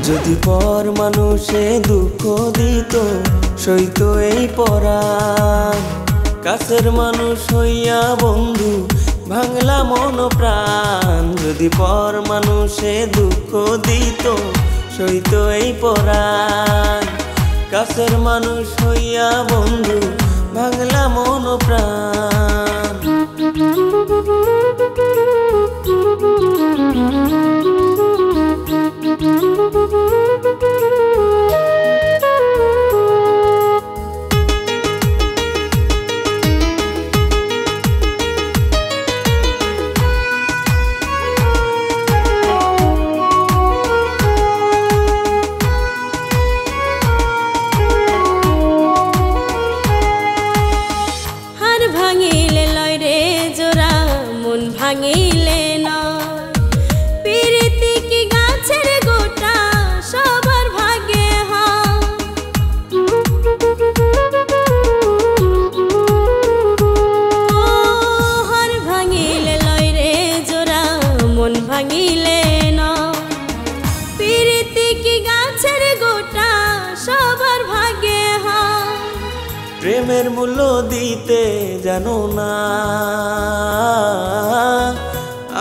যদি পর মানুষে দুঃখ দিত সইত এই পরাণ। কাছের মানুষ হইয়া বন্ধু ভাঙলা মন প্রাণ। যদি পর মানুষে দুঃখ দিত সইত এই পরাণ। কাছের মানুষ হইয়া বন্ধু ভাঙলা মন প্রাণ। ভাঙিলে না প্রীতি কি গাছের গোটা সবার ভাগ্যে হয়। হার ভাঙিলে লয় রে জোড়া মন ভাঙিলে না প্রীতি কি গাছের গোটা সবার ভাগ্যে হয়। প্রেমের মূল্য দিতে জানো না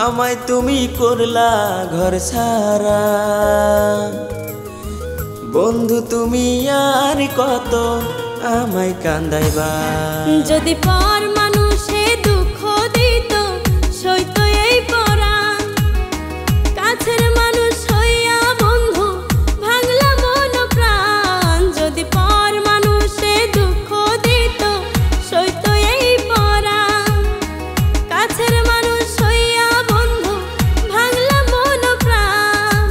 আমায় তুমি করলা ঘর ছাড়া। বন্ধু তুমি আর কত আমায় কান্দাইবা। যদি পর মানুষে দুঃখ দিত সইত এই পরাণ। কাছের মানুষ হইয়া বন্ধু ভাঙলা মন প্রাণ। যদি পর মানুষে দুঃখ দিত সইত এই পরাণ। কাছের মানুষ হইয়া বন্ধু ভাঙলা মন প্রাণ।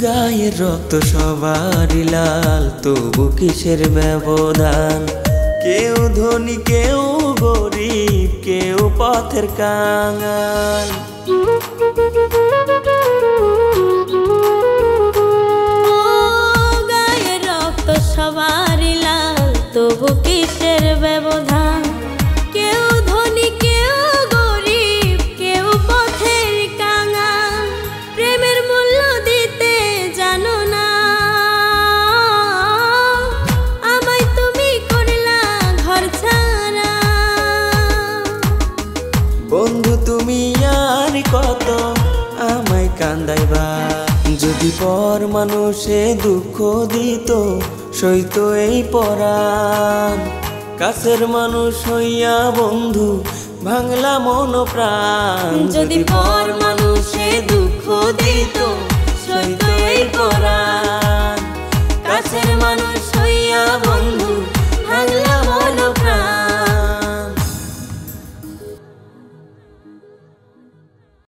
গায়ের রক্ত সবারই লাল তবু কিসের ব্যবধান। কেউ ধনী কেউ গরিব কেউ পথের কাঙাল। গায়ের রক্ত সবারই লাল তবু কিসের ব্যবধান। কেউ ধনী কেউ গরিব কেউ পথের কাঙাল। প্রেমের মূল্য দিতে জানো না আমায় তুমি করলা ঘর ছাড়া। বন্ধু তুমি আর কত আমায় কান্দাইবা। যদি পর মানুষে দুঃখ দিত সইত এই পরাণ। কাছের মানুষ হইয়া বন্ধু ভাঙলা মন প্রাণ। যদি পর